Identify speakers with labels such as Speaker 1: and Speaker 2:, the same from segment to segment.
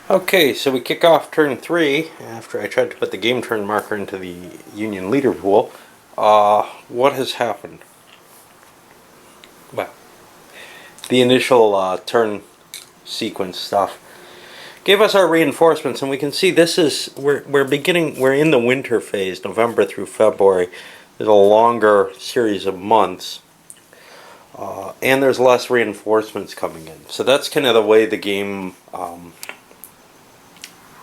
Speaker 1: Okay, so we kick off turn 3 after I tried to put the game turn marker into the Union leader pool. What has happened? Well, the initial turn sequence stuff gave us our reinforcements, and we can see this is we're in the winter phase, November through February. There's a longer series of months, and there's less reinforcements coming in. So that's kind of the way the game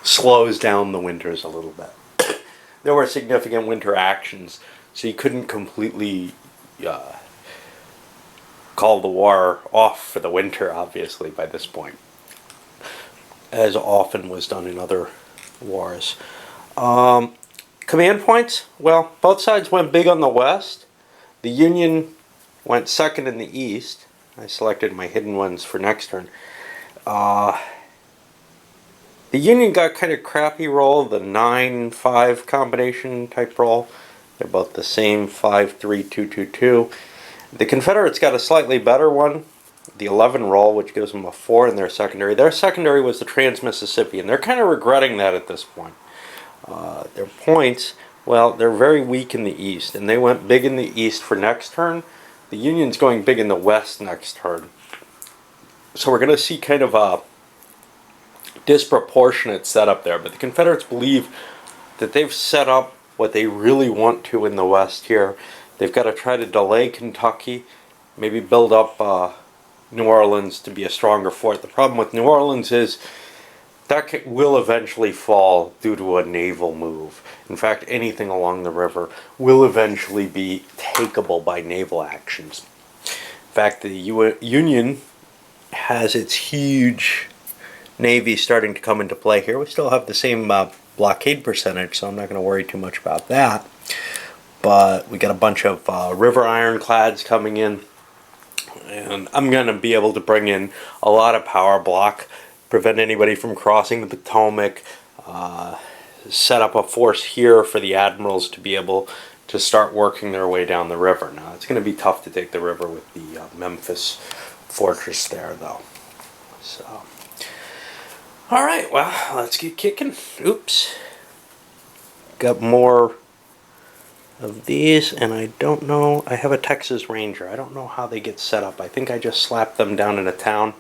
Speaker 1: slows down the winters a little bit. There were significant winter actions, so you couldn't completely call the war off for the winter, obviously, by this point, as often was done in other wars. Command points, well, both sides went big on the west. The Union went second in the east. I selected my hidden ones for next turn. The Union got kind of crappy roll, the 9-5 combination type roll. They're both the same, 5-3-2-2-2. The Confederates got a slightly better one, the 11 roll, which gives them a 4 in their secondary. Their secondary was the Trans-Mississippi, and they're kind of regretting that at this point. Their points, well, they're very weak in the east, and they went big in the east for next turn. The Union's going big in the west next turn. So we're going to see kind of a disproportionate setup there, but the Confederates believe that they've set up what they really want to in the west here. They've got to try to delay Kentucky, maybe build up New Orleans to be a stronger fort. The problem with New Orleans is that will eventually fall due to a naval move. In fact, anything along the river will eventually be takeable by naval actions. In fact, the Union has its huge Navy starting to come into play here. We still have the same blockade percentage, so I'm not going to worry too much about that. But we got a bunch of river ironclads coming in, and I'm going to be able to bring in a lot of power block, prevent anybody from crossing the Potomac, set up a force here for the admirals to be able to start working their way down the river. Now, it's going to be tough to take the river with the Memphis fortress there, though. So, all right, well, let's get kicking. Oops. Got more of these, and I don't know. I have a Texas Ranger. I don't know how they get set up. I think I just slapped them down in a town,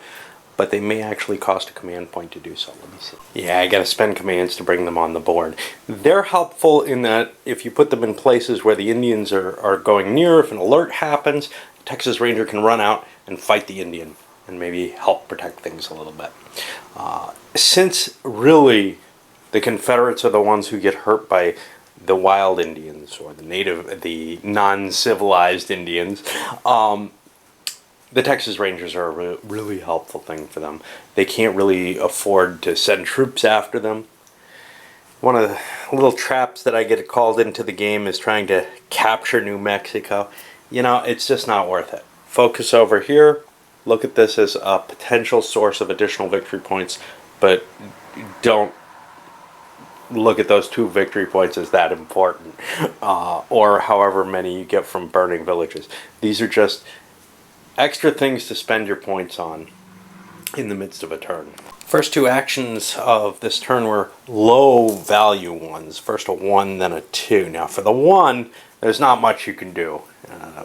Speaker 1: but they may actually cost a command point to do so. Let me see. Yeah, I gotta spend commands to bring them on the board. They're helpful in that if you put them in places where the Indians are going near, if an alert happens, the Texas Ranger can run out and fight the Indian and maybe help protect things a little bit. Since really the Confederates are the ones who get hurt by the wild Indians or the non-civilized Indians, the Texas Rangers are a really helpful thing for them. They can't really afford to send troops after them. One of the little traps that I get called into the game is trying to capture New Mexico. You know, it's just not worth it. Focus over here. Look at this as a potential source of additional victory points, but don't look at those 2 victory points as that important, or however many you get from burning villages. These are just extra things to spend your points on in the midst of a turn. First 2 actions of this turn were low value ones. First a 1, then a 2. Now for the 1, there's not much you can do.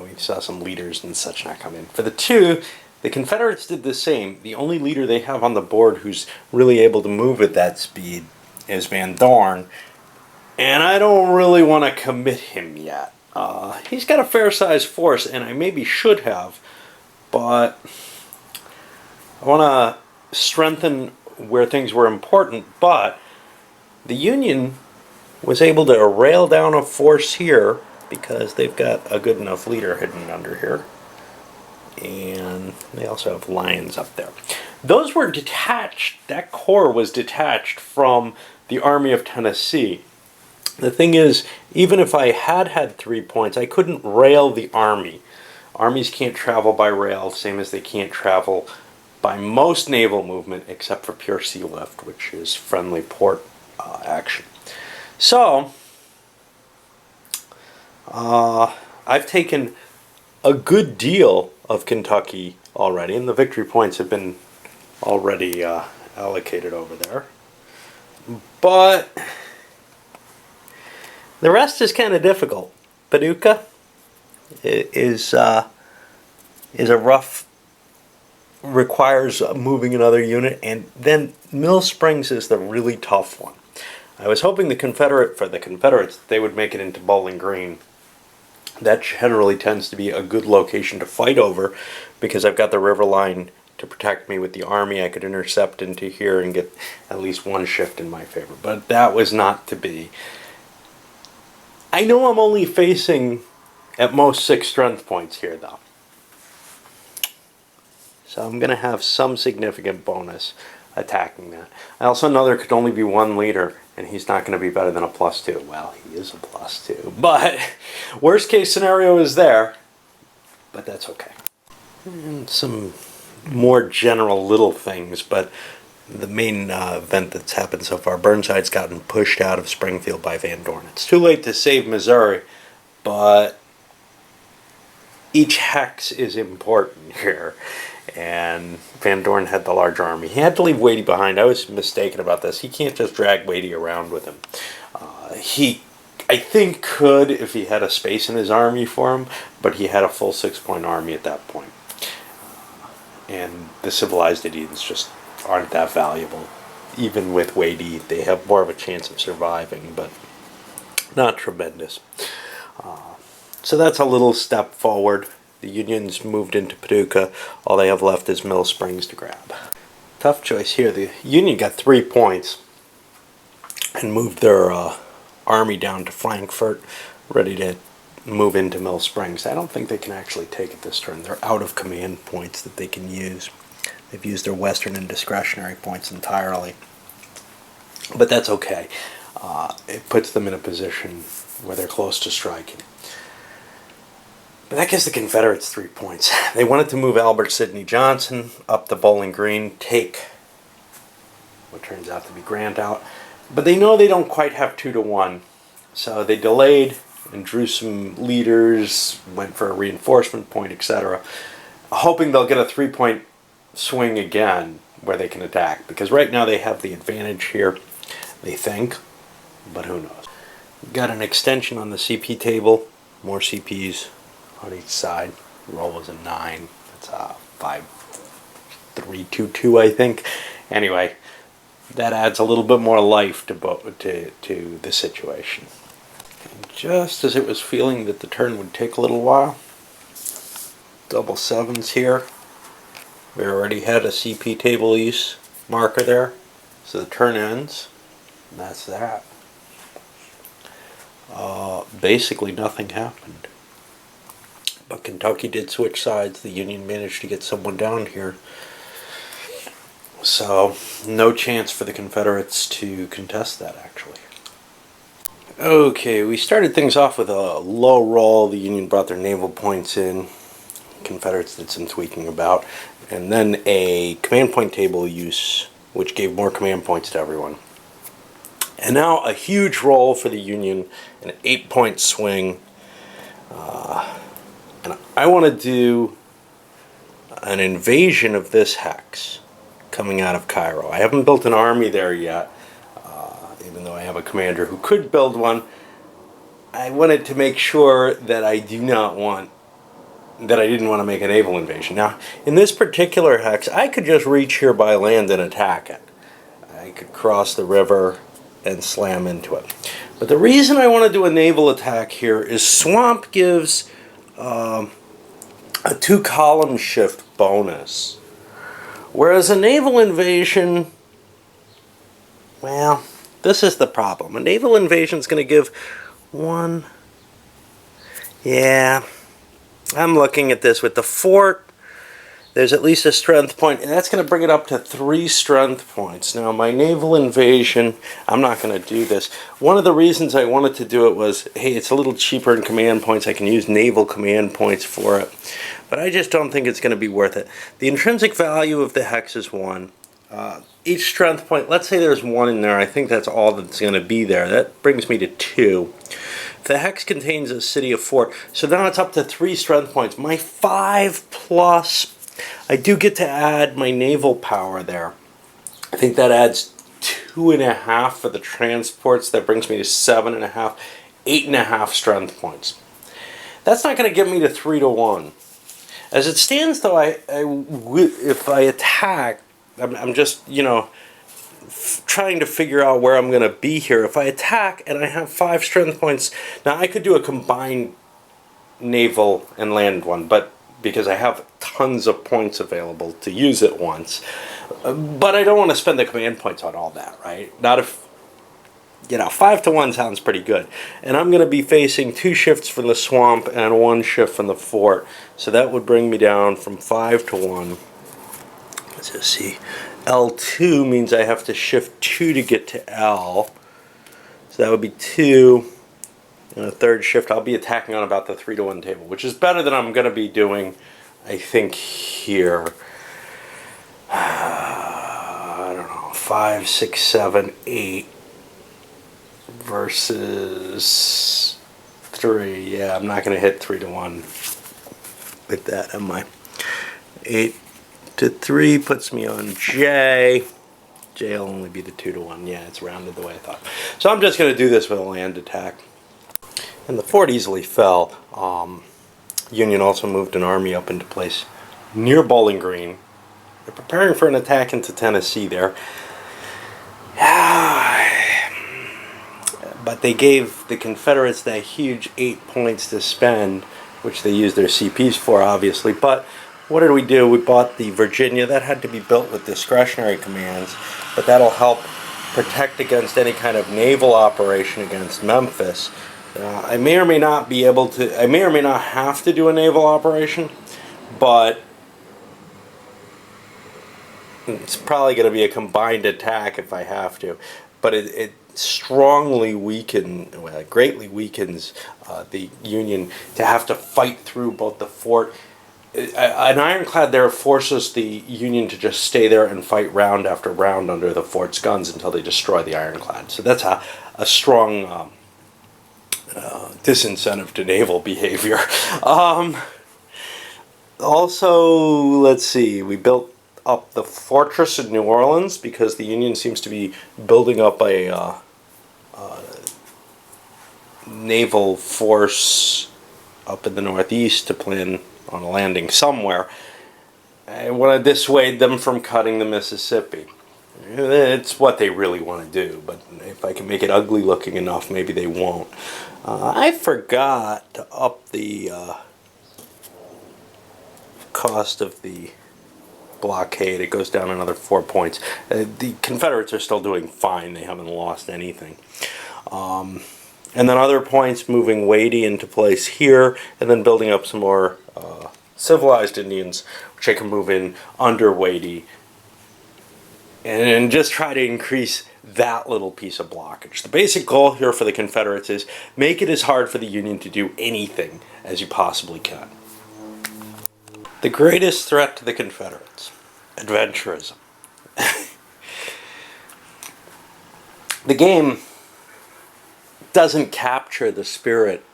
Speaker 1: We saw some leaders and such not come in. For the 2, the Confederates did the same. The only leader they have on the board who's really able to move at that speed is Van Dorn, and I don't really want to commit him yet. He's got a fair-sized force, and I maybe should have, but I want to strengthen where things were important. But the Union was able to rail down a force here because they've got a good enough leader hidden under here. And they also have lions up there. Those were detached. That corps was detached from the Army of Tennessee. The thing is, even if I had 3 points, I couldn't rail the army. Armies can't travel by rail, same as they can't travel by most naval movement except for pure sea lift, which is friendly port action. So, I've taken a good deal of Kentucky already, and the victory points have been already allocated over there. But the rest is kind of difficult. Paducah is a rough, requires moving another unit, and then Mill Springs is the really tough one. I was hoping for the Confederates, they would make it into Bowling Green. That generally tends to be a good location to fight over because I've got the river line to protect me with the army. I could intercept into here and get at least one shift in my favor. But that was not to be. I know I'm only facing at most 6 strength points here, though. So I'm going to have some significant bonus attacking that. I also know there could only be one leader, and he's not going to be better than a +2. Well, he is a +2. But worst case scenario is there. But that's okay. And some more general little things, but the main event that's happened so far, Burnside's gotten pushed out of Springfield by Van Dorn. It's too late to save Missouri, but each hex is important here. And Van Dorn had the large army. He had to leave Wadey behind. I was mistaken about this. He can't just drag Wadey around with him. He, I think, could if he had a space in his army for him, but he had a full 6-point army at that point. And the civilized Indians just aren't that valuable. Even with Wadey, they have more of a chance of surviving, but not tremendous. So that's a little step forward. The Unions moved into Paducah. All they have left is Mill Springs to grab. Tough choice here. The Union got 3 points and moved their army down to Frankfort, ready to move into Mill Springs. I don't think they can actually take it this turn. They're out of command points that they can use. They've used their Western and discretionary points entirely. But that's okay. It puts them in a position where they're close to striking. But that gives the Confederates 3 points. They wanted to move Albert Sidney Johnson up the Bowling Green, take what turns out to be Grant out. But they know they don't quite have 2-to-1. So they delayed and drew some leaders, went for a reinforcement point, etc., hoping they'll get a 3-point swing again where they can attack. Because right now they have the advantage here, they think, but who knows. Got an extension on the CP table, more CPs on each side. Roll was a 9. That's a 5-3-2-2, I think. Anyway, that adds a little bit more life to the situation. And just as it was feeling that the turn would take a little while, double 7s here. We already had a CP table use marker there, so the turn ends, and that's that. Basically nothing happened. But Kentucky did switch sides. The Union managed to get someone down here. So, no chance for the Confederates to contest that, actually. Okay, we started things off with a low roll. The Union brought their naval points in. Confederates did some tweaking about. And then a command point table use, which gave more command points to everyone. And now a huge roll for the Union, an 8-point swing. And I want to do an invasion of this hex coming out of Cairo. I haven't built an army there yet, even though I have a commander who could build one. I wanted to make sure that I didn't want to make a naval invasion. Now, in this particular hex, I could just reach here by land and attack it. I could cross the river and slam into it. But the reason I want to do a naval attack here is Swamp gives a 2-column shift bonus. Whereas a naval invasion, well, this is the problem. A naval invasion is going to give 1. Yeah, I'm looking at this with the fort. There's at least a strength point, and that's going to bring it up to 3 strength points. Now, my naval invasion, I'm not going to do this. One of the reasons I wanted to do it was, hey, it's a little cheaper in command points. I can use naval command points for it. But I just don't think it's going to be worth it. The intrinsic value of the hex is 1. Each strength point, let's say there's 1 in there. I think that's all that's going to be there. That brings me to 2. The hex contains a city of fort, so now it's up to 3 strength points. My 5+, I do get to add my naval power there. I think that adds 2 2.5 for the transports. That brings me to 7.5, 8.5 strength points. That's not going to get me to 3-1. As it stands, though, if I attack, I'm just, trying to figure out where I'm going to be here. If I attack and I have 5 strength points, now I could do a combined naval and land one, but because I have tons of points available to use at once. But I don't want to spend the command points on all that, right? Not if, 5-1 sounds pretty good. And I'm going to be facing 2 shifts from the swamp and 1 shift from the fort. So that would bring me down from 5-1. Let's just see. L2 means I have to shift 2 to get to L. So that would be 2. And a 3rd shift, I'll be attacking on about the 3-1 table, which is better than I'm going to be doing, I think, here. I don't know, 5, 6, 7, 8 versus 3. Yeah, I'm not going to hit 3-1 with that, am I? 8-3 puts me on J. J will only be the 2-1. Yeah, it's rounded the way I thought. So I'm just going to do this with a land attack. And the fort easily fell. Union also moved an army up into place near Bowling Green. They're preparing for an attack into Tennessee there. But they gave the Confederates that huge 8 points to spend, which they used their CPs for, obviously. But what did we do? We bought the Virginia. That had to be built with discretionary commands, but that'll help protect against any kind of naval operation against Memphis. I may or may not be able to, I may or may not have to do a naval operation, but it's probably going to be a combined attack if I have to. But it strongly greatly weakens the Union to have to fight through both the fort. An ironclad there forces the Union to just stay there and fight round after round under the fort's guns until they destroy the ironclad. So that's a strong disincentive to naval behavior. Also, let's see, we built up the fortress in New Orleans because the Union seems to be building up a naval force up in the Northeast to plan on a landing somewhere. I want to dissuade them from cutting the Mississippi. It's what they really want to do, but if I can make it ugly looking enough, maybe they won't. I forgot to up the cost of the blockade. It goes down another 4 points. The Confederates are still doing fine. They haven't lost anything. And then other points, moving Wadey into place here, and then building up some more civilized Indians, which I can move in under Wadey, and just try to increase that little piece of blockage. The basic goal here for the Confederates is make it as hard for the Union to do anything as you possibly can. The greatest threat to the Confederates: adventurism. The game doesn't capture the spirit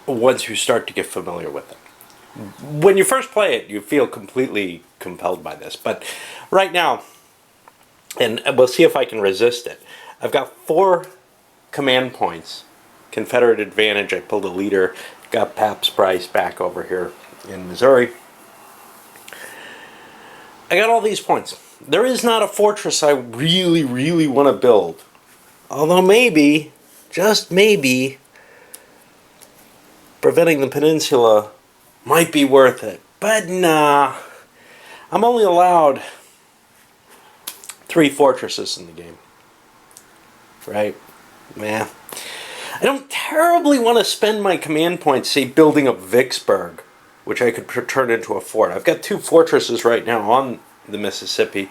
Speaker 1: once you start to get familiar with it. When you first play it, you feel completely compelled by this. But right now, and we'll see if I can resist it, I've got 4 command points. Confederate advantage. I pulled a leader. Got Pabst Price back over here in Missouri. I got all these points. There is not a fortress I really, really want to build. Although maybe, just maybe, preventing the peninsula might be worth it. But nah. I'm only allowed 3 fortresses in the game. Right? Yeah. I don't terribly want to spend my command points, say, building up Vicksburg, which I could turn into a fort. I've got 2 fortresses right now on the Mississippi.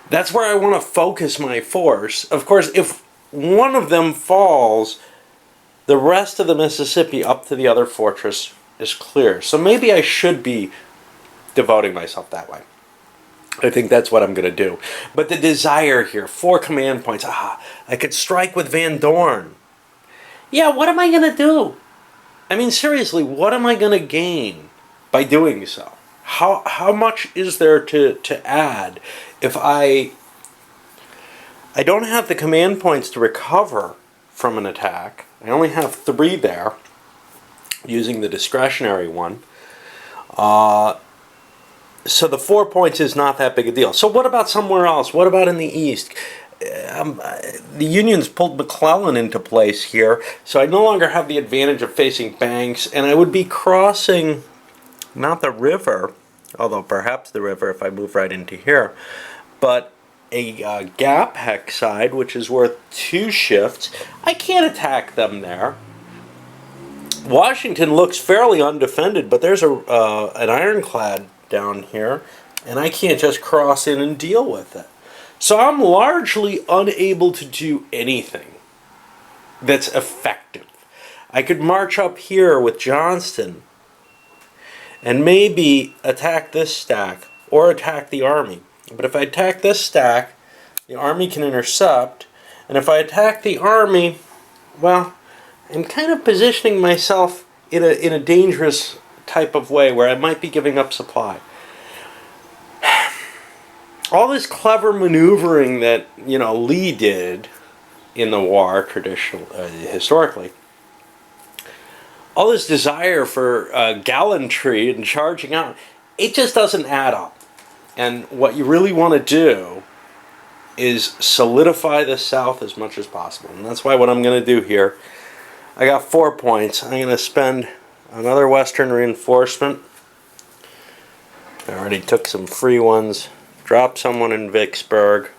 Speaker 1: That's where I want to focus my force. Of course, if one of them falls, the rest of the Mississippi up to the other fortress is clear. So maybe I should be devoting myself that way. I think that's what I'm going to do. But the desire here, 4 command points. I could strike with Van Dorn. Yeah, what am I going to do? I mean, seriously, what am I going to gain by doing so? How much is there to add if I I don't have the command points to recover from an attack. I only have 3 there, using the discretionary one. So the 4 points is not that big a deal. So what about somewhere else? What about in the east? The Unions pulled McClellan into place here, so I no longer have the advantage of facing banks, and I would be crossing not the river, although perhaps the river if I move right into here, but a gap hex side, which is worth 2 shifts. I can't attack them there. Washington looks fairly undefended, but there's an ironclad down here, and I can't just cross in and deal with it. So I'm largely unable to do anything that's effective. I could march up here with Johnston and maybe attack this stack or attack the army. But if I attack this stack, the army can intercept, and if I attack the army, well, I'm kind of positioning myself in a dangerous type of way where I might be giving up supply. All this clever maneuvering that, you know, Lee did in the war historically, all this desire for gallantry and charging out, it just doesn't add up. And what you really want to do is solidify the South as much as possible. And that's why what I'm going to do here, I got 4 points. I'm going to spend another Western reinforcement. I already took some free ones. Drop someone in Vicksburg.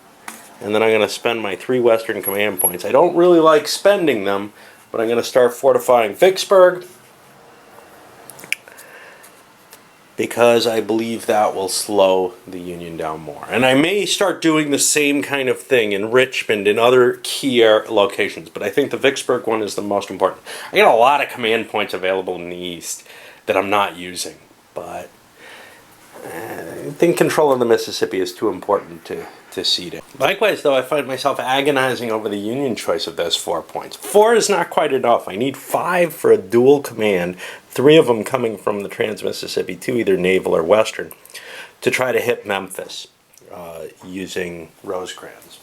Speaker 1: And then I'm going to spend my 3 Western command points. I don't really like spending them, but I'm going to start fortifying Vicksburg, because I believe that will slow the Union down more. And I may start doing the same kind of thing in Richmond and other key locations, but I think the Vicksburg one is the most important. I got a lot of command points available in the east that I'm not using, but I think control of the Mississippi is too important to cede it. Likewise, though, I find myself agonizing over the Union choice of those 4 points. 4 is not quite enough. I need 5 for a dual command, 3 of them coming from the Trans-Mississippi, 2 either naval or western, to try to hit Memphis using Rosecrans.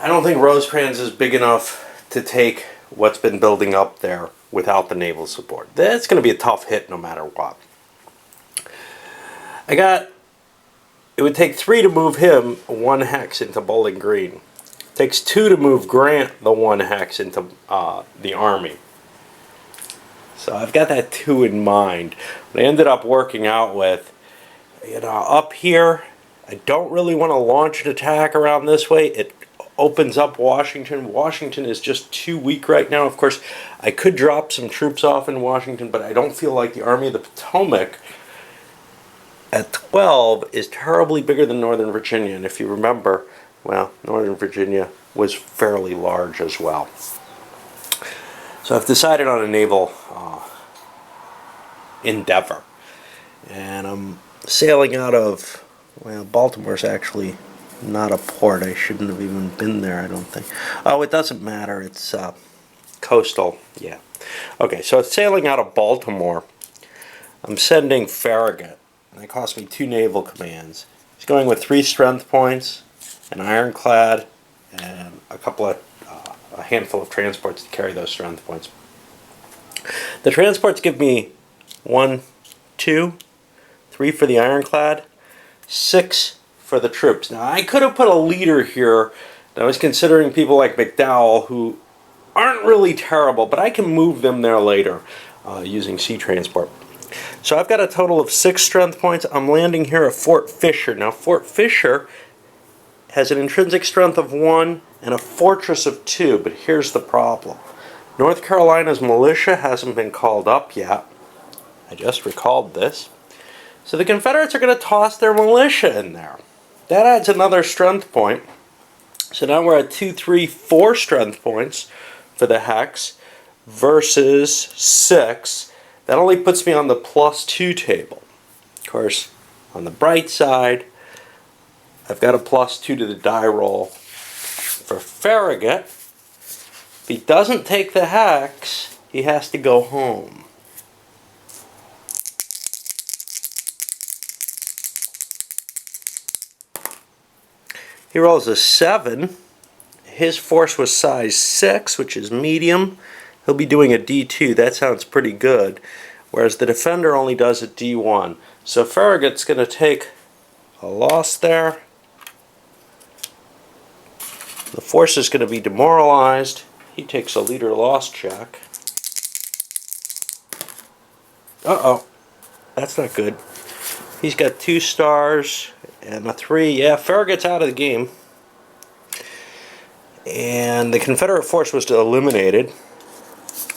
Speaker 1: I don't think Rosecrans is big enough to take what's been building up there without the naval support. That's going to be a tough hit no matter what. It would take 3 to move him 1 hex into Bowling Green. It takes 2 to move Grant the 1 hex into the army. So I've got that 2 in mind. What I ended up working out with, you know, up here, I don't really want to launch an attack around this way. It opens up Washington. Washington is just too weak right now. Of course, I could drop some troops off in Washington, but I don't feel like the Army of the Potomac at 12 is terribly bigger than Northern Virginia. And if you remember, well, Northern Virginia was fairly large as well. So I've decided on a naval endeavor. And I'm sailing out of, well, Baltimore's actually not a port. I shouldn't have even been there, I don't think. Oh, it doesn't matter. It's coastal. Yeah. Okay, so it's sailing out of Baltimore. I'm sending Farragut. And that cost me 2 naval commands. He's going with 3 strength points, an ironclad, and a handful of transports to carry those strength points. The transports give me 1, 2, 3 for the ironclad, 6 for the troops. Now I could have put a leader here. I was considering people like McDowell, who aren't really terrible, but I can move them there later using sea transport. So I've got a total of 6 strength points. I'm landing here at Fort Fisher. Now Fort Fisher has an intrinsic strength of 1 and a fortress of 2, but here's the problem. North Carolina's militia hasn't been called up yet. I just recalled this. So the Confederates are going to toss their militia in there. That adds another strength point. So now we're at 2, 3, 4 strength points for the hex versus 6. That only puts me on the +2 table. Of course, on the bright side, I've got a +2 to the die roll for Farragut. If he doesn't take the hex, he has to go home. He rolls a 7. His force was size 6, which is medium. He'll be doing a D2. That sounds pretty good. Whereas the defender only does a D1. So Farragut's going to take a loss there. The force is going to be demoralized. He takes a leader loss check. Uh-oh. That's not good. He's got 2 stars and a 3. Yeah, Farragut's out of the game. And the Confederate force was eliminated.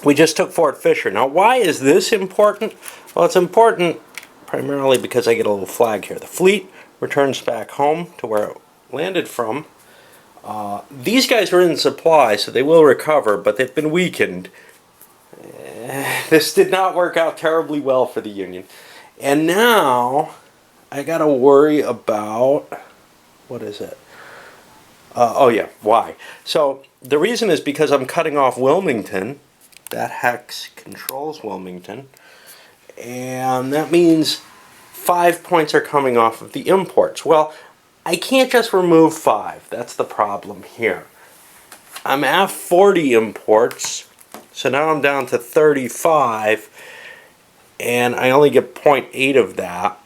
Speaker 1: We just took Fort Fisher. Now, why is this important? Well, it's important primarily because I get a little flag here. The fleet returns back home to where it landed from. These guys are in supply, so they will recover, but they've been weakened. This did not work out terribly well for the Union. And now, I gotta worry about, what is it? Oh yeah, why? So, the reason is because I'm cutting off Wilmington. That hex controls Wilmington. And that means 5 points are coming off of the imports. Well, I can't just remove 5. That's the problem here. I'm at 40 imports, so now I'm down to 35, and I only get 0.8 of that.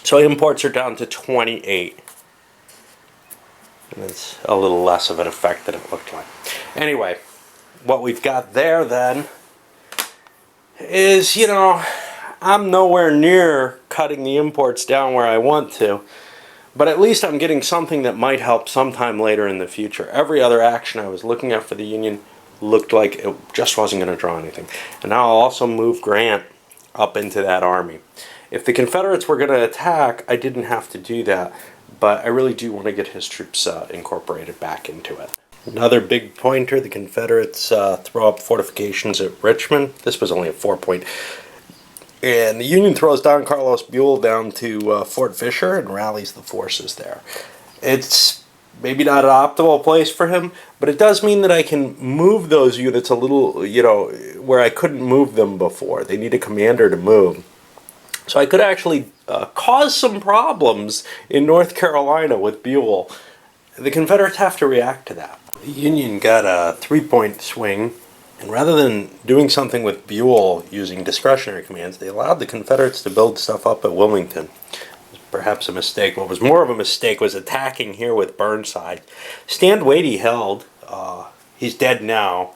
Speaker 1: So imports are down to 28. And it's a little less of an effect than it looked like. Anyway, what we've got there then is, I'm nowhere near cutting the imports down where I want to, but at least I'm getting something that might help sometime later in the future. Every other action I was looking at for the Union looked like it just wasn't going to draw anything. And now I'll also move Grant up into that army. If the Confederates were going to attack, I didn't have to do that, but I really do want to get his troops incorporated back into it. Another big pointer, the Confederates throw up fortifications at Richmond. This was only a 4-point. And the Union throws Don Carlos Buell down to Fort Fisher and rallies the forces there. It's maybe not an optimal place for him, but it does mean that I can move those units a little, where I couldn't move them before. They need a commander to move. So I could actually cause some problems in North Carolina with Buell. The Confederates have to react to that. The Union got a 3-point swing, and rather than doing something with Buell using discretionary commands, they allowed the Confederates to build stuff up at Wilmington. It was perhaps a mistake. What was more of a mistake was attacking here with Burnside. Stand Watie held. He's dead now,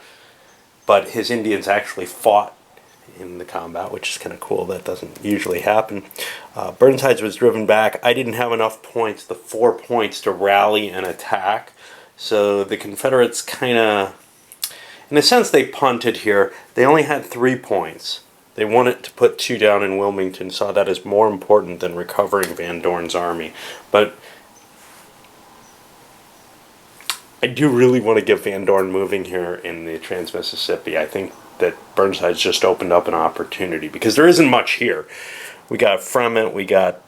Speaker 1: but his Indians actually fought in the combat, which is kind of cool. That doesn't usually happen. Burnside's was driven back. I didn't have enough points, the 4 points, to rally and attack. So the Confederates kind of, in a sense, they punted here. They only had 3 points. They wanted to put 2 down in Wilmington, saw that as more important than recovering Van Dorn's army. But I do really want to get Van Dorn moving here in the Trans-Mississippi. I think that Burnside's just opened up an opportunity because there isn't much here. We got Fremont, we got,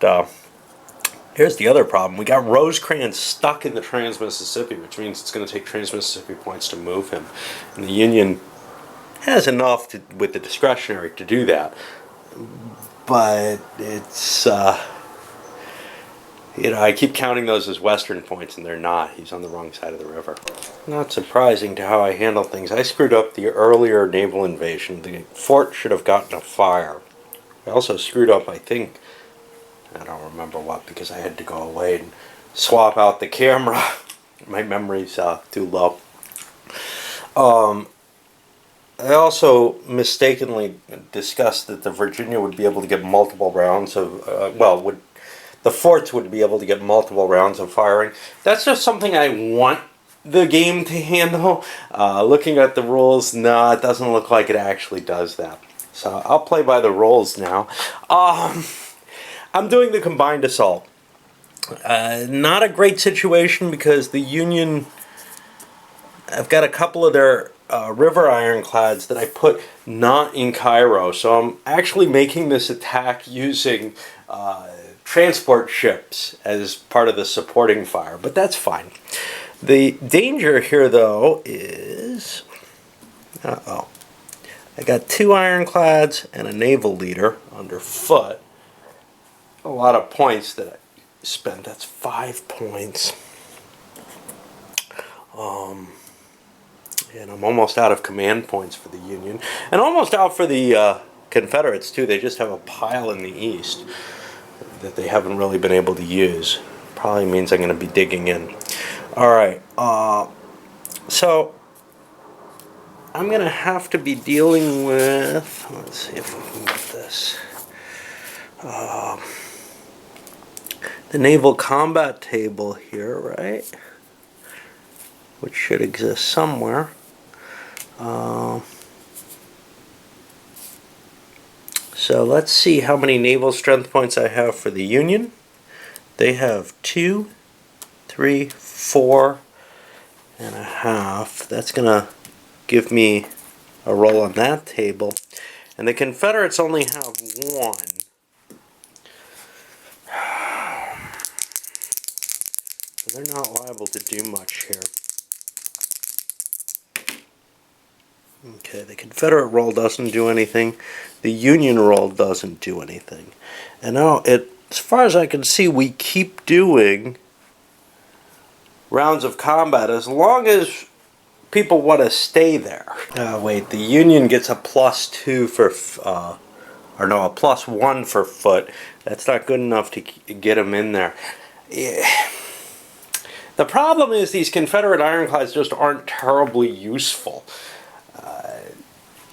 Speaker 1: here's the other problem. We got Rosecrans stuck in the Trans-Mississippi, which means it's going to take Trans-Mississippi points to move him. And the Union has enough with the discretionary to do that. But it's, I keep counting those as Western points, and they're not. He's on the wrong side of the river. Not surprising to how I handle things. I screwed up the earlier naval invasion. The fort should have gotten a fire. I also screwed up, I think, I don't remember what, because I had to go away and swap out the camera. My memory's too low. I also mistakenly discussed that the Virginia would be able to get multiple rounds of, the forts would be able to get multiple rounds of firing. That's just something I want the game to handle. Looking at the rules, no, it doesn't look like it actually does that. So I'll play by the rules now. I'm doing the combined assault. Not a great situation because the Union, I've got a couple of their river ironclads that I put not in Cairo. So I'm actually making this attack using transport ships as part of the supporting fire, but that's fine. The danger here, though, is, I got 2 ironclads and a naval leader underfoot. A lot of points that I spent. That's 5 points. And I'm almost out of command points for the Union. And almost out for the Confederates, too. They just have a pile in the east that they haven't really been able to use. Probably means I'm going to be digging in. Alright, so I'm going to have to be dealing with, let's see if we can get this, the naval combat table here, right? Which should exist somewhere. So let's see how many naval strength points I have for the Union. They have 2, 3, 4 and a half. That's gonna give me a roll on that table. And the Confederates only have 1. So they're not liable to do much here. Okay, the Confederate roll doesn't do anything. The Union roll doesn't do anything. And now, as far as I can see, we keep doing rounds of combat as long as people want to stay there. Wait, the Union gets a +2 for, or no, a +1 for foot. That's not good enough to get them in there. Yeah. The problem is these Confederate ironclads just aren't terribly useful.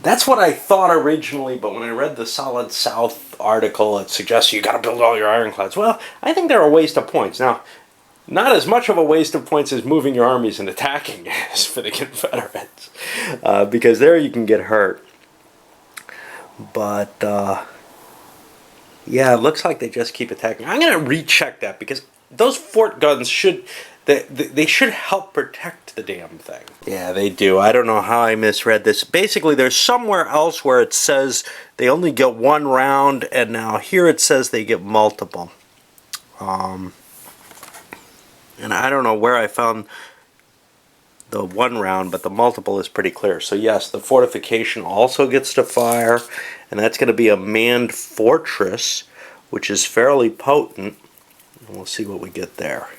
Speaker 1: That's what I thought originally, but when I read the Solid South article, it suggests you got to build all your ironclads. Well, I think they're a waste of points. Now, not as much of a waste of points as moving your armies and attacking is for the Confederates, because there you can get hurt. But, yeah, it looks like they just keep attacking. I'm going to recheck that, because those fort guns should... They should help protect the damn thing. Yeah, they do. I don't know how I misread this. Basically, there's somewhere else where it says they only get 1 round, and now here it says they get multiple. And I don't know where I found the 1 round, but the multiple is pretty clear. So yes, the Fortification also gets to fire, and that's going to be a manned fortress, which is fairly potent. And we'll see what we get there.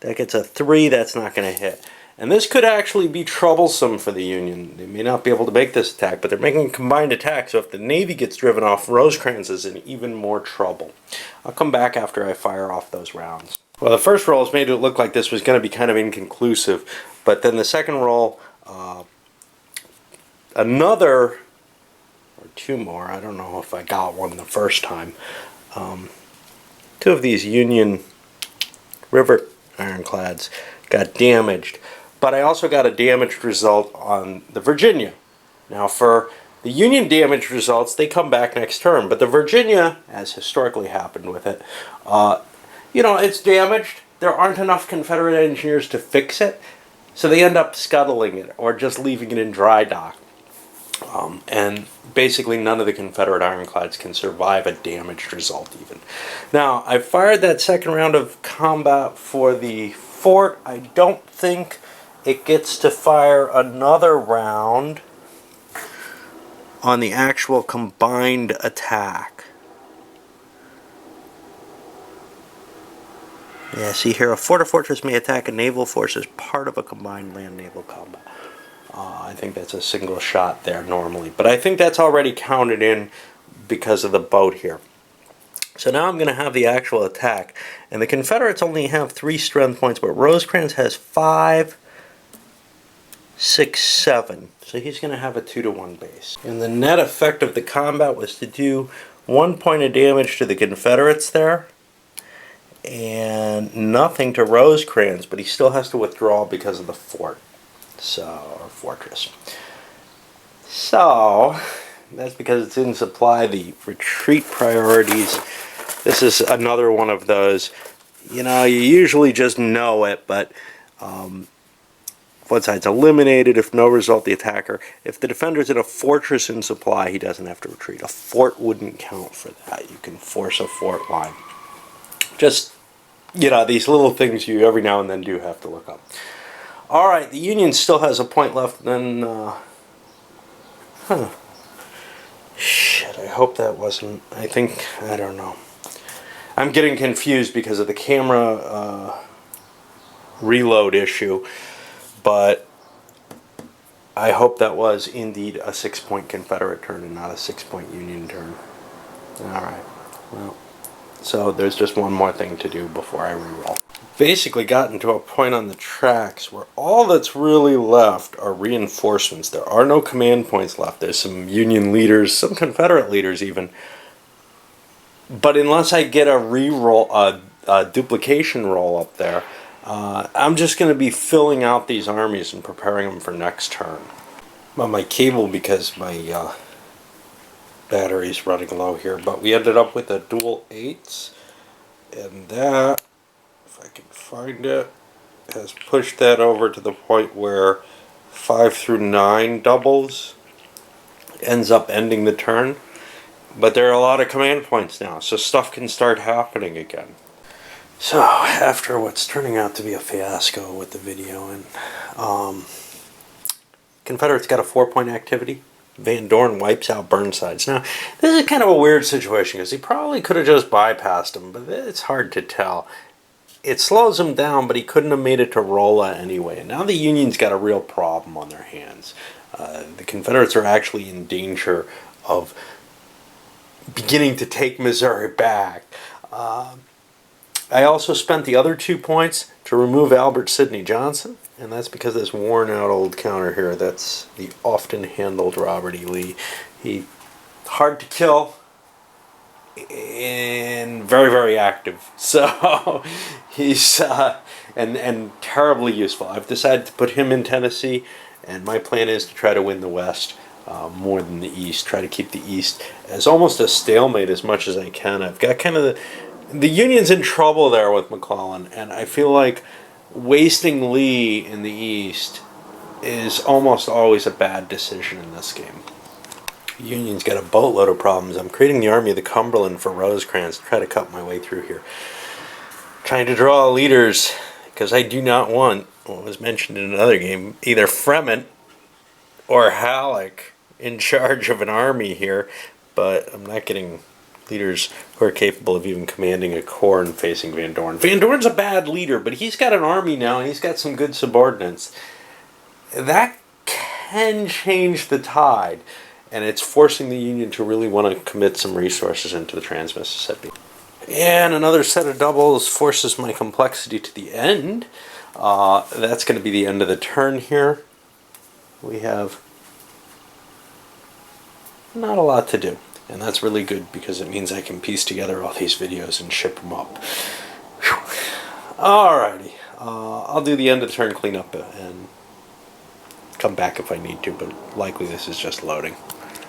Speaker 1: That gets a 3, that's not going to hit. And this could actually be troublesome for the Union. They may not be able to make this attack, but they're making a combined attack, so if the Navy gets driven off, Rosecrans is in even more trouble. I'll come back after I fire off those rounds. Well, the first roll has made it look like this was going to be kind of inconclusive, but then the second roll, another, or 2 more, I don't know if I got one the first time, 2 of these Union river ironclads got damaged, but I also got a damaged result on the Virginia. Now for the Union damaged results, they come back next turn, but the Virginia, as historically happened with it, you know, it's damaged. There aren't enough Confederate engineers to fix it, so they end up scuttling it or just leaving it in dry dock. And basically none of the Confederate ironclads can survive a damaged result even. Now, I fired that second round of combat for the fort. I don't think it gets to fire another round on the actual combined attack. Yeah, see here, a fort or fortress may attack a naval force as part of a combined land-naval combat. I think that's a single shot there normally, but I think that's already counted in because of the boat here. So now I'm going to have the actual attack, and the Confederates only have 3 strength points, but Rosecrans has 5, 6, 7. So he's going to have a 2-to-1 base. And the net effect of the combat was to do 1 point of damage to the Confederates there, and nothing to Rosecrans, but he still has to withdraw because of the fort. Or fortress. So that's because it didn't supply the retreat priorities. This is another one of those, you know, you usually just know it, but one side's eliminated if no result the attacker. If the defender's in a fortress in supply, he doesn't have to retreat. A fort wouldn't count for that. You can force a fort line. Just, you know, these little things you every now and then do have to look up. Alright, the Union still has a point left, then, Shit, I hope that wasn't, I don't know. I'm getting confused because of the camera reload issue, but I hope that was indeed a 6-point Confederate turn and not a 6-point Union turn. Alright, well, so there's just one more thing to do before I reroll. Basically gotten to a point on the tracks where all that's really left are reinforcements. There are no command points left. There's some Union leaders, some Confederate leaders even. But unless I get a reroll, a duplication roll up there, I'm just going to be filling out these armies and preparing them for next turn. On my cable, because my battery's running low here, but we ended up with a dual 8s, and that, if I can find it, has pushed that over to the point where 5 through 9 doubles ends up ending the turn. But there are a lot of command points now, so stuff can start happening again. So, after what's turning out to be a fiasco with the video, and Confederates got a 4-point activity. Van Dorn wipes out Burnside's. Now, this is kind of a weird situation, because he probably could have just bypassed him, but it's hard to tell. It slows him down, but he couldn't have made it to Rolla anyway. And now the Union's got a real problem on their hands. The Confederates are actually in danger of beginning to take Missouri back. I also spent the other 2 points to remove Albert Sidney Johnson, and that's because this worn out old counter here, that's the often handled Robert E. Lee. He hard to kill and very, very active. So he's and terribly useful. I've decided to put him in Tennessee, and my plan is to try to win the West more than the East. Try to keep the East as almost a stalemate as much as I can. I've got kind of the Union's in trouble there with McClellan, and I feel like wasting Lee in the East is almost always a bad decision in this game. The Union's got a boatload of problems. I'm creating the Army of the Cumberland for Rosecrans to try to cut my way through here. Trying to draw leaders, because I do not want, what was mentioned in another game, either Fremont or Halleck in charge of an army here, but I'm not getting leaders who are capable of even commanding a corps and facing Van Dorn. Van Dorn's a bad leader, but he's got an army now, and he's got some good subordinates. That can change the tide, and it's forcing the Union to really want to commit some resources into the Trans-Mississippi. And another set of doubles forces my complexity to the end. That's going to be the end of the turn here. We have not a lot to do, and that's really good because it means I can piece together all these videos and ship them up. Alrighty, I'll do the end of the turn cleanup and come back if I need to, but likely this is just loading.